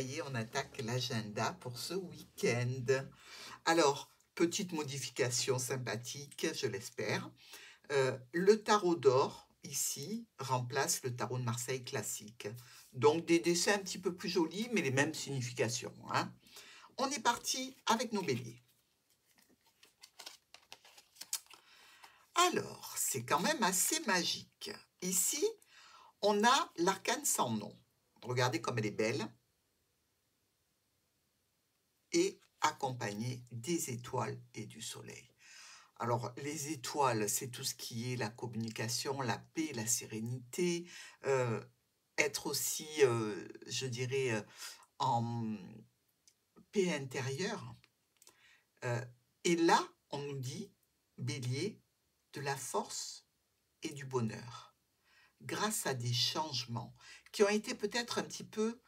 y est, on attaque l'agenda pour ce week-end. Alors, petite modification sympathique, je l'espère. Le tarot d'or, ici, remplace le tarot de Marseille classique. Donc, des dessins un petit peu plus jolis, mais les mêmes significations, hein. On est parti avec nos béliers. Alors, c'est quand même assez magique. Ici, on a l'arcane sans nom. Regardez comme elle est belle. Et accompagnée des étoiles et du soleil. Alors, les étoiles, c'est tout ce qui est la communication, la paix, la sérénité, être aussi, je dirais, en paix intérieure. Et là, on nous dit, Bélier, de la force et du bonheur, grâce à des changements qui ont été peut-être un petit peu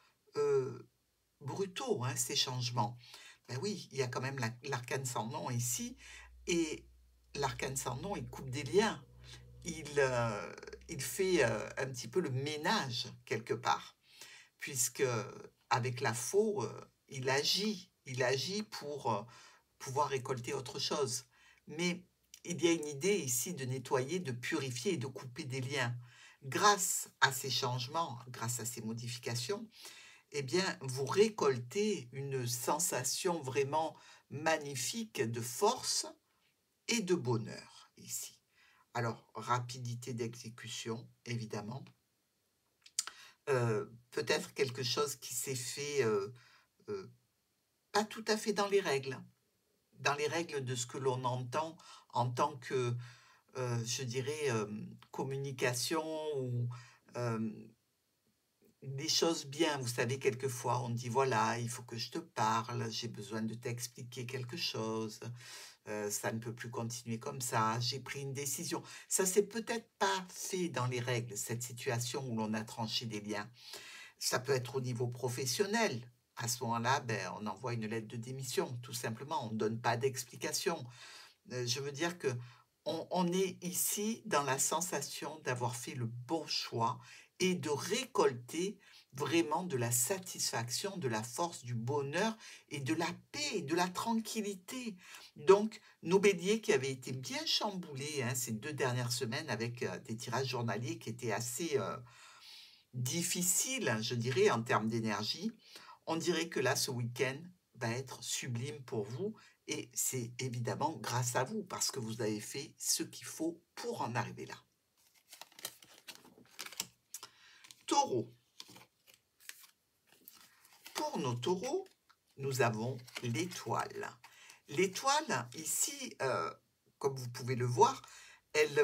brutaux, hein, ces changements. Ben oui, il y a quand même l'arcane sans nom ici, et l'arcane sans nom, il coupe des liens, il fait un petit peu le ménage quelque part, puisque avec la faux, il agit pour pouvoir récolter autre chose. Mais il y a une idée ici de nettoyer, de purifier et de couper des liens. Grâce à ces changements, grâce à ces modifications, eh bien, vous récoltez une sensation vraiment magnifique de force et de bonheur ici. Alors, rapidité d'exécution, évidemment. Peut-être quelque chose qui s'est fait pas tout à fait dans les règles de ce que l'on entend en tant que, je dirais, communication ou des choses bien. Vous savez, quelquefois, on dit, voilà, il faut que je te parle, j'ai besoin de t'expliquer quelque chose, ça ne peut plus continuer comme ça, j'ai pris une décision. Ça s'est peut-être pas fait dans les règles, cette situation où l'on a tranché des liens. Ça peut être au niveau professionnel. À ce moment-là, ben, on envoie une lettre de démission, tout simplement. On ne donne pas d'explication. Je veux dire que on est ici dans la sensation d'avoir fait le bon choix et de récolter vraiment de la satisfaction, de la force, du bonheur et de la paix, de la tranquillité. Donc, nos béliers qui avaient été bien chamboulés, hein, ces 2 dernières semaines avec des tirages journaliers qui étaient assez difficiles, je dirais, en termes d'énergie, on dirait que là, ce week-end va être sublime pour vous et c'est évidemment grâce à vous parce que vous avez fait ce qu'il faut pour en arriver là. Taureau. Pour nos taureaux, nous avons l'étoile. L'étoile, ici, comme vous pouvez le voir, elle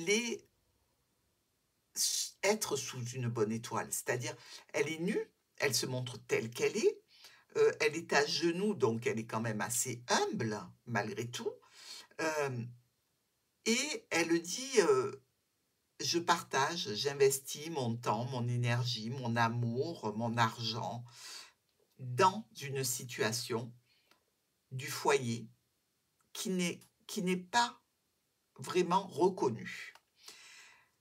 est être sous une bonne étoile, c'est-à-dire elle est nue, elle se montre telle qu'elle est, elle est à genoux, donc elle est quand même assez humble malgré tout, et elle dit, je partage, j'investis mon temps, mon énergie, mon amour, mon argent dans une situation du foyer qui n'est pas vraiment reconnue.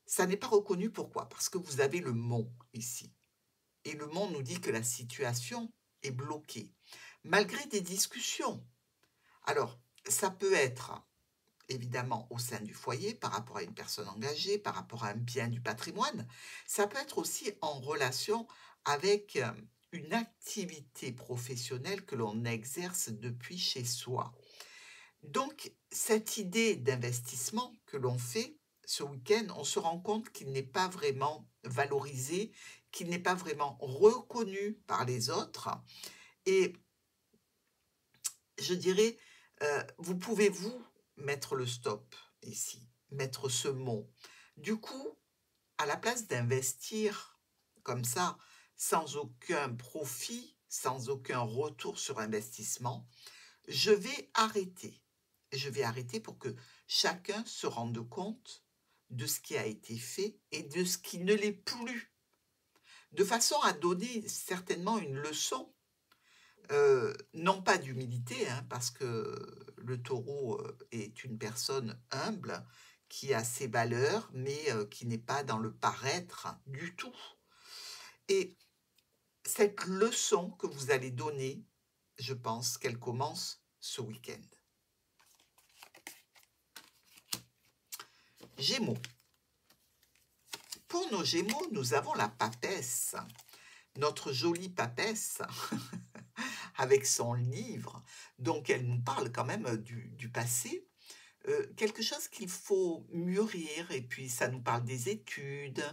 Ça n'est pas reconnu, pourquoi? Parce que vous avez le mont ici. Et le mont nous dit que la situation est bloquée, malgré des discussions. Alors, ça peut être évidemment au sein du foyer, par rapport à une personne engagée, par rapport à un bien du patrimoine. Ça peut être aussi en relation avec une activité professionnelle que l'on exerce depuis chez soi. Donc, cette idée d'investissement que l'on fait ce week-end, on se rend compte qu'il n'est pas vraiment valorisé, qu'il n'est pas vraiment reconnu par les autres. Et je dirais, vous pouvez vous mettre le stop ici, mettre ce mot. Du coup, à la place d'investir comme ça, sans aucun profit, sans aucun retour sur investissement, je vais arrêter. Je vais arrêter pour que chacun se rende compte de ce qui a été fait et de ce qui ne l'est plus, de façon à donner certainement une leçon, non pas d'humilité, hein, parce que le taureau est une personne humble qui a ses valeurs, mais qui n'est pas dans le paraître du tout. Et cette leçon que vous allez donner, je pense qu'elle commence ce week-end. Gémeaux. Pour nos Gémeaux, nous avons la papesse, notre jolie papesse, avec son livre. Donc, elle nous parle quand même du passé. Quelque chose qu'il faut mûrir, et puis ça nous parle des études,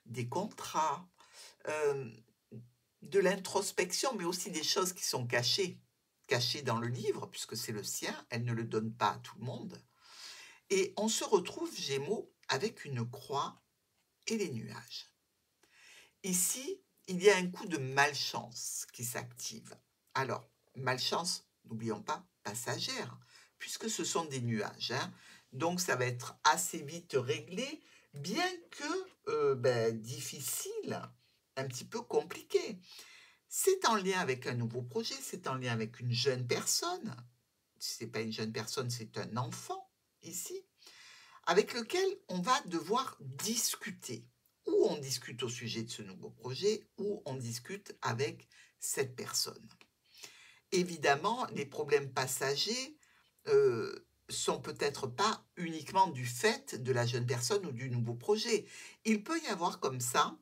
des contrats, euh, de l'introspection, mais aussi des choses qui sont cachées dans le livre, puisque c'est le sien, elle ne le donne pas à tout le monde. Et on se retrouve, Gémeaux, avec une croix et les nuages. Ici, il y a un coup de malchance qui s'active. Alors, malchance, n'oublions pas, passagère, puisque ce sont des nuages, hein. Donc, ça va être assez vite réglé, bien que difficile, un petit peu compliqué. C'est en lien avec un nouveau projet, c'est en lien avec une jeune personne. Si ce n'est pas une jeune personne, c'est un enfant, ici, avec lequel on va devoir discuter. Ou on discute au sujet de ce nouveau projet, ou on discute avec cette personne. Évidemment, les problèmes passagers sont peut-être pas uniquement du fait de la jeune personne ou du nouveau projet. Il peut y avoir comme ça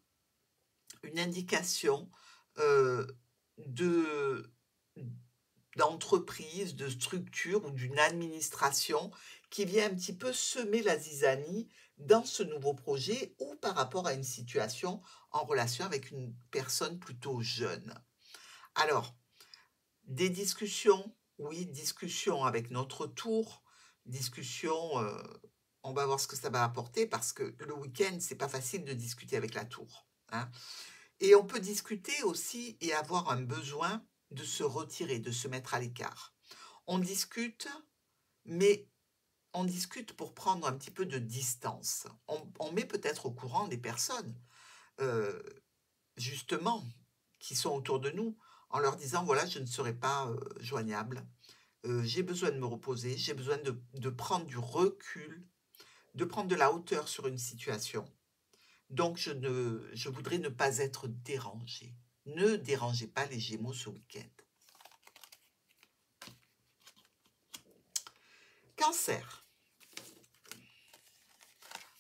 une indication de d'entreprise, de structure ou d'une administration qui vient un petit peu semer la zizanie dans ce nouveau projet ou par rapport à une situation en relation avec une personne plutôt jeune. Alors, des discussions, oui, discussions avec notre tour, discussions, on va voir ce que ça va apporter parce que le week-end, c'est pas facile de discuter avec la tour, hein. Et on peut discuter aussi et avoir un besoin de se retirer, de se mettre à l'écart. On discute, mais on discute pour prendre un petit peu de distance. On met peut-être au courant des personnes, euh, justement, qui sont autour de nous, en leur disant, voilà, je ne serai pas joignable, j'ai besoin de me reposer, j'ai besoin de prendre du recul, de prendre de la hauteur sur une situation. Donc, je voudrais ne pas être dérangée. Ne dérangez pas les Gémeaux ce week-end. Cancer.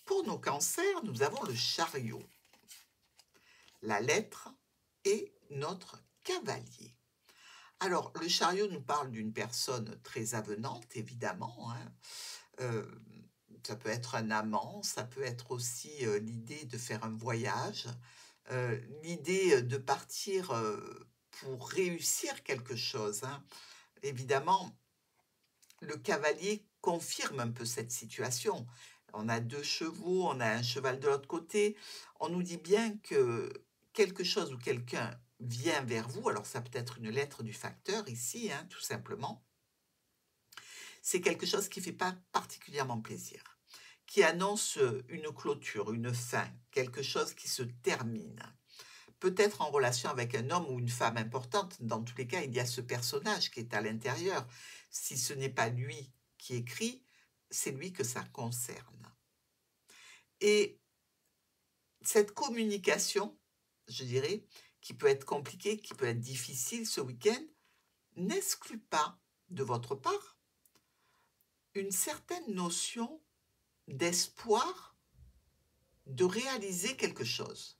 Pour nos cancers, nous avons le chariot, la lettre et notre cavalier. Alors, le chariot nous parle d'une personne très avenante, évidemment, hein. Ça peut être un amant, ça peut être aussi l'idée de faire un voyage, l'idée de partir pour réussir quelque chose, hein. Évidemment, le cavalier confirme un peu cette situation. On a 2 chevaux, on a un cheval de l'autre côté. On nous dit bien que quelque chose ou quelqu'un vient vers vous, alors ça peut être une lettre du facteur ici, hein, tout simplement. C'est quelque chose qui ne fait pas particulièrement plaisir, qui annonce une clôture, une fin, quelque chose qui se termine. Peut-être en relation avec un homme ou une femme importante. Dans tous les cas, il y a ce personnage qui est à l'intérieur. Si ce n'est pas lui qui écrit, c'est lui que ça concerne. Et cette communication, je dirais, qui peut être compliquée, qui peut être difficile ce week-end, n'exclut pas de votre part une certaine notion d'espoir de réaliser quelque chose.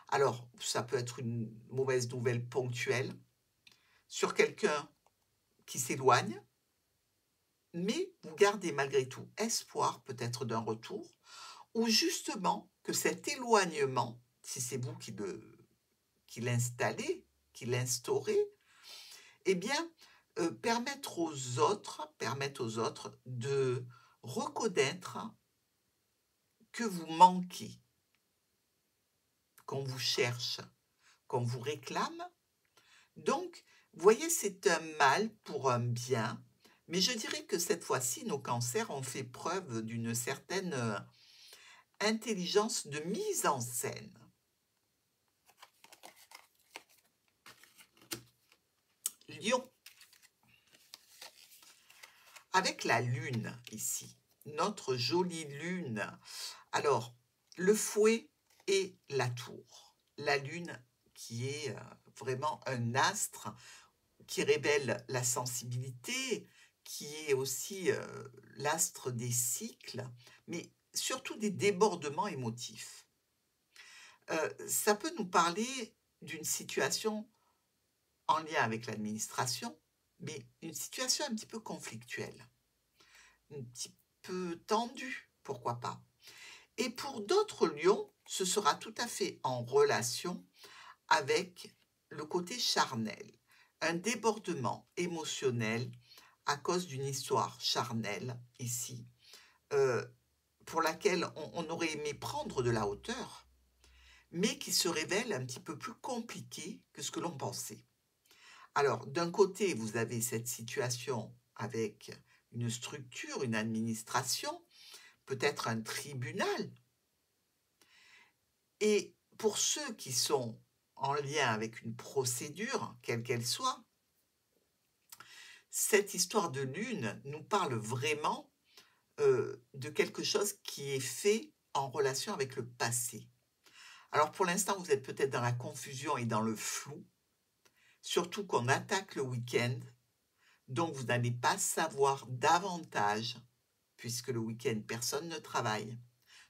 Alors, ça peut être une mauvaise nouvelle ponctuelle sur quelqu'un qui s'éloigne, mais vous gardez malgré tout espoir peut-être d'un retour, ou justement que cet éloignement, si c'est vous qui l'installez, qui l'instaurez, eh bien, permettent aux autres de reconnaître que vous manquez, qu'on vous cherche, qu'on vous réclame. Donc, vous voyez, c'est un mal pour un bien, mais je dirais que cette fois-ci, nos cancers ont fait preuve d'une certaine intelligence de mise en scène. Lion, avec la lune ici, notre jolie lune. Alors, le fouet et la tour, la lune qui est vraiment un astre qui révèle la sensibilité, qui est aussi l'astre des cycles, mais surtout des débordements émotifs. Ça peut nous parler d'une situation en lien avec l'administration, mais une situation un petit peu conflictuelle, un petit peu tendue, pourquoi pas. Et pour d'autres lions, ce sera tout à fait en relation avec le côté charnel, un débordement émotionnel à cause d'une histoire charnelle ici, euh, pour laquelle on aurait aimé prendre de la hauteur, mais qui se révèle un petit peu plus compliquée que ce que l'on pensait. Alors, d'un côté, vous avez cette situation avec une structure, une administration, peut-être un tribunal. Et pour ceux qui sont en lien avec une procédure, quelle qu'elle soit, cette histoire de lune nous parle vraiment de quelque chose qui est fait en relation avec le passé. Alors pour l'instant, vous êtes peut-être dans la confusion et dans le flou, surtout qu'on attaque le week-end, donc vous n'allez pas savoir davantage, puisque le week-end, personne ne travaille,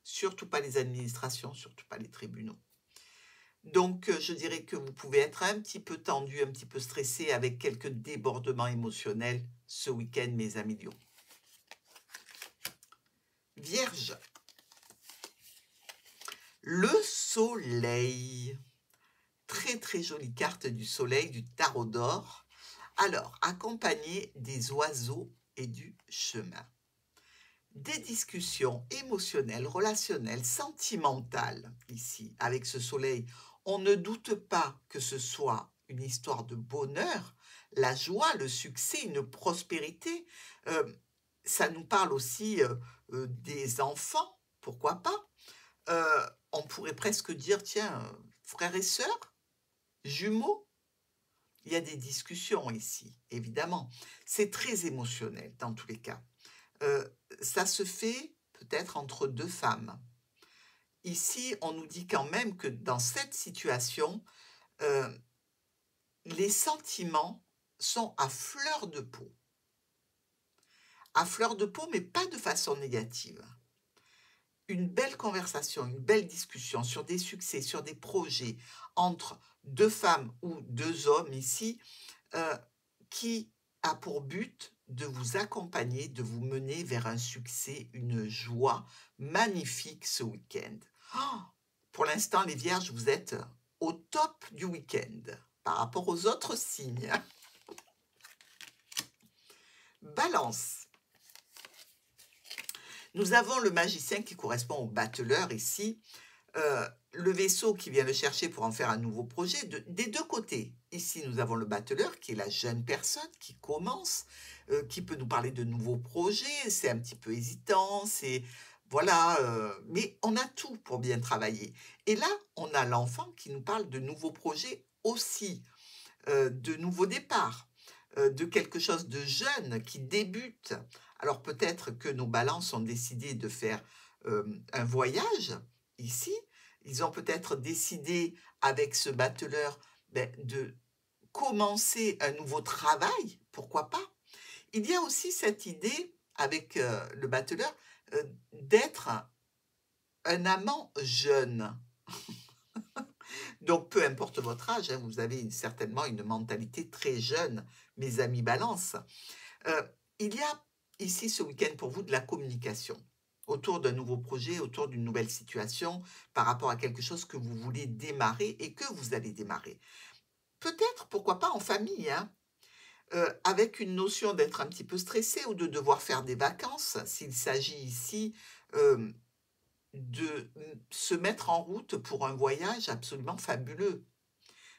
surtout pas les administrations, surtout pas les tribunaux. Donc, je dirais que vous pouvez être un petit peu tendu, un petit peu stressé avec quelques débordements émotionnels ce week-end, mes amis Lions. Vierge. Le soleil. Très, très jolie carte du soleil, du tarot d'or. Alors, accompagné des oiseaux et du chemin. Des discussions émotionnelles, relationnelles, sentimentales, ici, avec ce soleil. On ne doute pas que ce soit une histoire de bonheur, la joie, le succès, une prospérité. Ça nous parle aussi des enfants, pourquoi pas. On pourrait presque dire, tiens, frères et sœurs, jumeaux. Il y a des discussions ici, évidemment. C'est très émotionnel dans tous les cas. Ça se fait peut-être entre deux femmes. Ici, on nous dit quand même que dans cette situation, les sentiments sont à fleur de peau. À fleur de peau, mais pas de façon négative. Une belle conversation, une belle discussion sur des succès, sur des projets entre deux femmes ou deux hommes ici, qui a pour but de vous accompagner, de vous mener vers un succès, une joie magnifique ce week-end. Oh, pour l'instant, les vierges, vous êtes au top du week-end par rapport aux autres signes. Balance. Nous avons le magicien qui correspond au battleur ici. Le vaisseau qui vient le chercher pour en faire un nouveau projet, des deux côtés. Ici, nous avons le battleur, qui est la jeune personne qui commence, qui peut nous parler de nouveaux projets, c'est un petit peu hésitant, c'est... Voilà, mais on a tout pour bien travailler. Et là, on a l'enfant qui nous parle de nouveaux projets aussi, de nouveaux départs, de quelque chose de jeune qui débute. Alors peut-être que nos balances ont décidé de faire un voyage ici. Ils ont peut-être décidé avec ce battleur de commencer un nouveau travail, pourquoi pas. Il y a aussi cette idée avec le battleur d'être un amant jeune. Donc peu importe votre âge, hein, vous avez certainement une mentalité très jeune, mes amis balance. Il y a ici ce week-end pour vous de la communication autour d'un nouveau projet, autour d'une nouvelle situation, par rapport à quelque chose que vous voulez démarrer et que vous allez démarrer. Peut-être, pourquoi pas en famille, hein, avec une notion d'être un petit peu stressé ou de devoir faire des vacances, s'il s'agit ici de se mettre en route pour un voyage absolument fabuleux.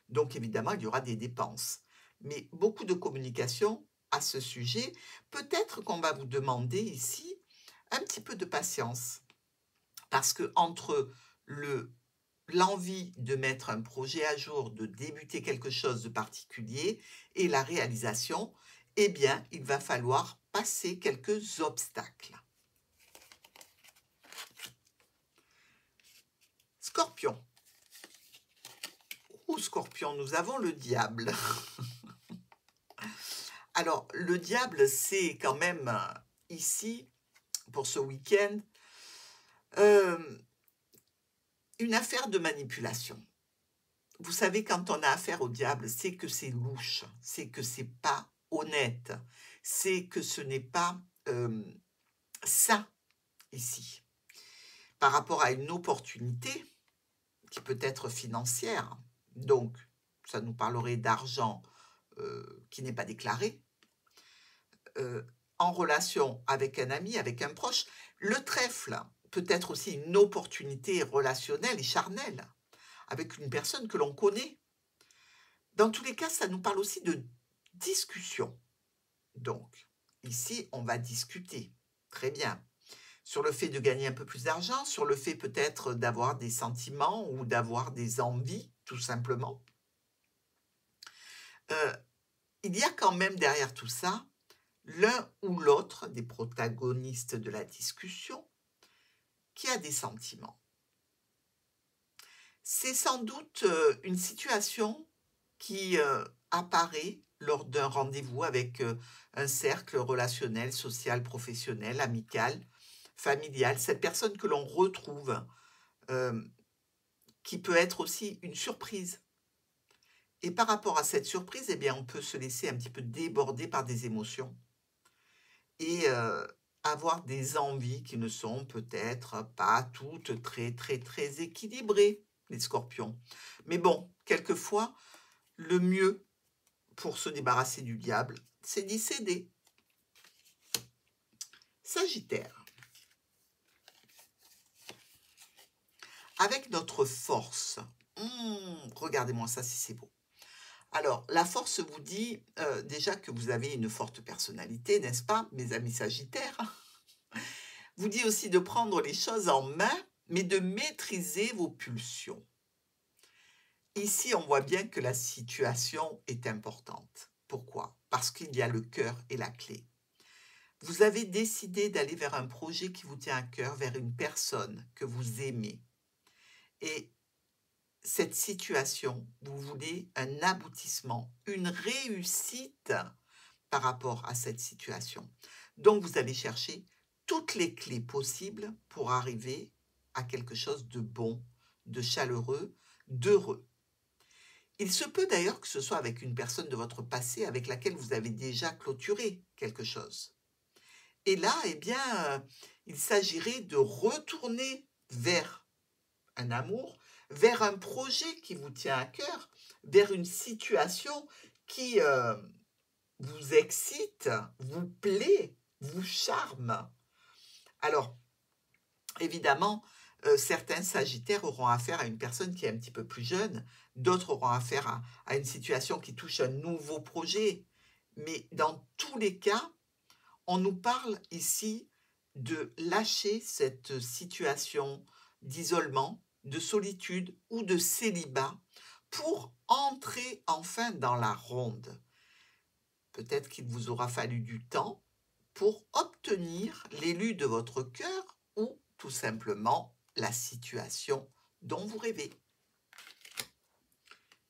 Donc évidemment, il y aura des dépenses. Mais beaucoup de communication à ce sujet. Peut-être qu'on va vous demander ici un petit peu de patience. Parce que entre l'envie de mettre un projet à jour, de débuter quelque chose de particulier et la réalisation, eh bien, il va falloir passer quelques obstacles. Scorpion. Ouh, Scorpion, nous avons le diable. Alors, le diable, c'est quand même ici, pour ce week-end, euh, une affaire de manipulation. Vous savez, quand on a affaire au diable, c'est que c'est louche, c'est que c'est pas honnête, c'est que ce n'est pas sain ici. Par rapport à une opportunité qui peut être financière, donc ça nous parlerait d'argent qui n'est pas déclaré, en relation avec un ami, avec un proche. Le trèfle peut être aussi une opportunité relationnelle et charnelle avec une personne que l'on connaît. Dans tous les cas, ça nous parle aussi de discussion. Donc, ici, on va discuter. Très bien. Sur le fait de gagner un peu plus d'argent, sur le fait peut-être d'avoir des sentiments ou d'avoir des envies, tout simplement. Il y a quand même derrière tout ça l'un ou l'autre des protagonistes de la discussion qui a des sentiments. C'est sans doute une situation qui apparaît lors d'un rendez-vous avec un cercle relationnel, social, professionnel, amical, familial, cette personne que l'on retrouve, qui peut être aussi une surprise. Et par rapport à cette surprise, eh bien, on peut se laisser un petit peu déborder par des émotions et avoir des envies qui ne sont peut-être pas toutes très, très, très équilibrées, les scorpions. Mais bon, quelquefois, le mieux pour se débarrasser du diable, c'est d'y céder. Sagittaire. Avec notre force, regardez-moi ça si c'est beau. Alors, la force vous dit déjà que vous avez une forte personnalité, n'est-ce pas, mes amis sagittaires? Vous dit aussi de prendre les choses en main, mais de maîtriser vos pulsions. Ici, on voit bien que la situation est importante. Pourquoi? Parce qu'il y a le cœur et la clé. Vous avez décidé d'aller vers un projet qui vous tient à cœur, vers une personne que vous aimez. Et cette situation, vous voulez un aboutissement, une réussite par rapport à cette situation. Donc, vous allez chercher toutes les clés possibles pour arriver à quelque chose de bon, de chaleureux, d'heureux. Il se peut d'ailleurs que ce soit avec une personne de votre passé avec laquelle vous avez déjà clôturé quelque chose. Et là, eh bien, il s'agirait de retourner vers un amour, vers un projet qui vous tient à cœur, vers une situation qui vous excite, vous plaît, vous charme. Alors, évidemment, certains sagittaires auront affaire à une personne qui est un petit peu plus jeune, d'autres auront affaire à une situation qui touche un nouveau projet. Mais dans tous les cas, on nous parle ici de lâcher cette situation d'isolement, de solitude ou de célibat pour entrer enfin dans la ronde. Peut-être qu'il vous aura fallu du temps pour obtenir l'élu de votre cœur ou tout simplement la situation dont vous rêvez.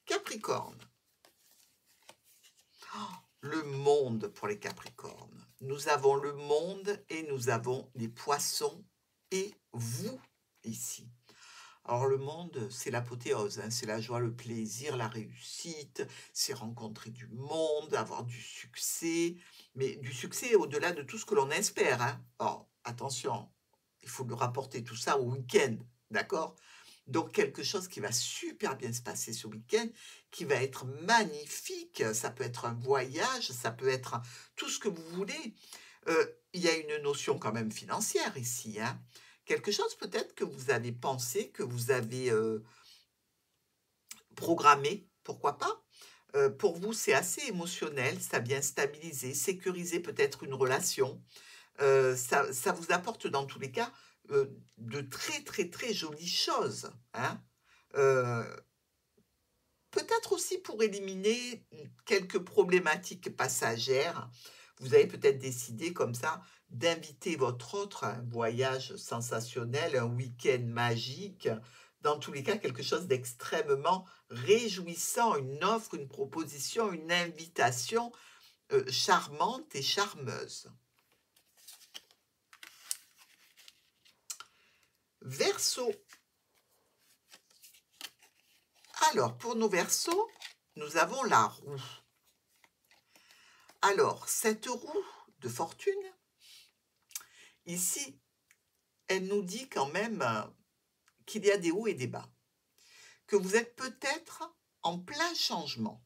Capricorne. Le monde pour les Capricornes. Nous avons le monde et nous avons les poissons et vous ici. Alors le monde, c'est l'apothéose, hein, c'est la joie, le plaisir, la réussite, c'est rencontrer du monde, avoir du succès, mais du succès au-delà de tout ce que l'on espère. Hein. Or, attention, il faut le rapporter tout ça au week-end, d'accord? Donc quelque chose qui va super bien se passer ce week-end, qui va être magnifique, ça peut être un voyage, ça peut être tout ce que vous voulez. Il y a une notion quand même financière ici, hein. Quelque chose peut-être que vous avez pensé, que vous avez programmé, pourquoi pas. Pour vous, c'est assez émotionnel, ça vient stabiliser, sécuriser peut-être une relation. Ça vous apporte dans tous les cas de très très très jolies choses. Hein. Euh, Peut-être aussi pour éliminer quelques problématiques passagères, vous avez peut-être décidé comme ça d'inviter votre autre à un voyage sensationnel, un week-end magique, dans tous les cas, quelque chose d'extrêmement réjouissant, une offre, une proposition, une invitation charmante et charmeuse. Verseau. Alors, pour nos Verseaux, nous avons la roue. Alors, cette roue de fortune, ici, elle nous dit quand même qu'il y a des hauts et des bas, que vous êtes peut-être en plein changement,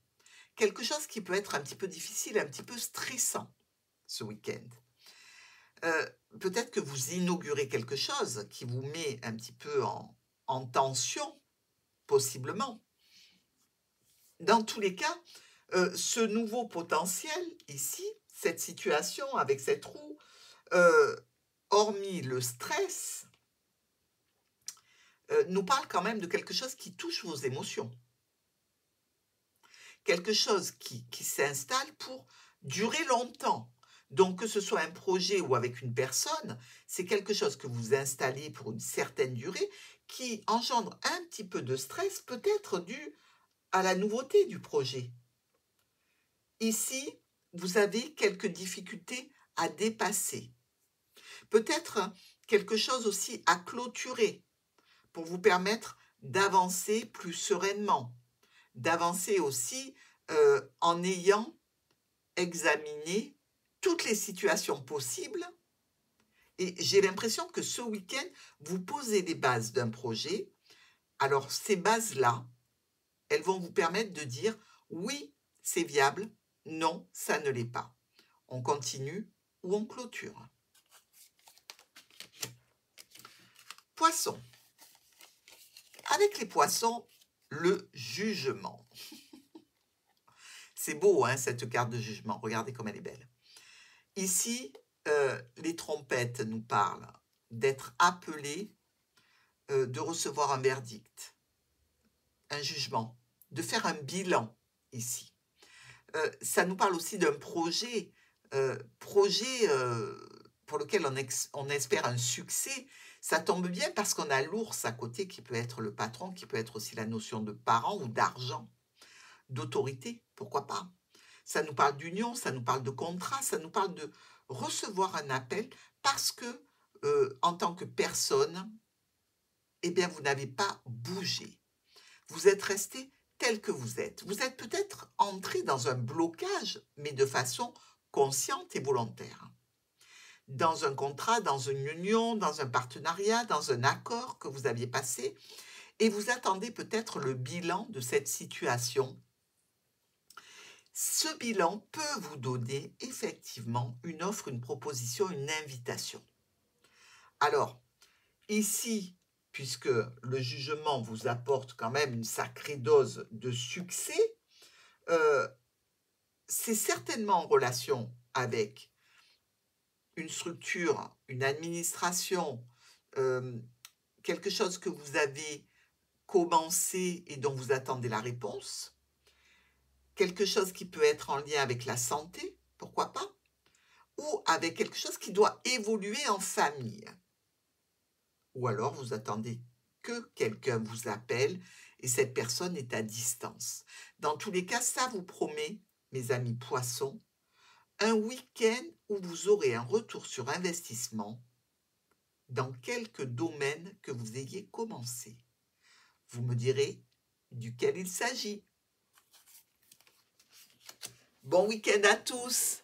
quelque chose qui peut être un petit peu difficile, un petit peu stressant ce week-end. Peut-être que vous inaugurez quelque chose qui vous met un petit peu en tension, possiblement. Dans tous les cas, ce nouveau potentiel ici, cette situation avec cette roue, hormis le stress, nous parle quand même de quelque chose qui touche vos émotions. Quelque chose qui s'installe pour durer longtemps. Donc, que ce soit un projet ou avec une personne, c'est quelque chose que vous installez pour une certaine durée qui engendre un petit peu de stress, peut-être dû à la nouveauté du projet. Ici, vous avez quelques difficultés à dépasser. Peut-être quelque chose aussi à clôturer pour vous permettre d'avancer plus sereinement, d'avancer aussi en ayant examiné toutes les situations possibles. Et j'ai l'impression que ce week-end, vous posez les bases d'un projet. Alors, ces bases-là, elles vont vous permettre de dire oui, c'est viable, non, ça ne l'est pas. On continue ou on clôture. Poissons. Avec les poissons, le jugement. C'est beau, hein, cette carte de jugement. Regardez comme elle est belle. Ici, les trompettes nous parlent d'être appelés, de recevoir un verdict, un jugement, de faire un bilan ici. Ça nous parle aussi d'un projet, pour lequel on espère un succès. Ça tombe bien parce qu'on a l'ours à côté qui peut être le patron, qui peut être aussi la notion de parent ou d'argent, d'autorité, pourquoi pas. Ça nous parle d'union, ça nous parle de contrat, ça nous parle de recevoir un appel parce que, en tant que personne, eh bien, vous n'avez pas bougé. Vous êtes resté tel que vous êtes. Vous êtes peut-être entré dans un blocage, mais de façon consciente et volontaire. Dans un contrat, dans une union, dans un partenariat, dans un accord que vous aviez passé, et vous attendez peut-être le bilan de cette situation. Ce bilan peut vous donner effectivement une offre, une proposition, une invitation. Alors, ici, puisque le jugement vous apporte quand même une sacrée dose de succès, c'est certainement en relation avec une structure, une administration, quelque chose que vous avez commencé et dont vous attendez la réponse, quelque chose qui peut être en lien avec la santé, pourquoi pas, ou avec quelque chose qui doit évoluer en famille. Ou alors vous attendez que quelqu'un vous appelle et cette personne est à distance. Dans tous les cas, ça vous promet, mes amis poissons, un week-end où vous aurez un retour sur investissement dans quelque domaine que vous ayez commencé. Vous me direz duquel il s'agit. Bon week-end à tous!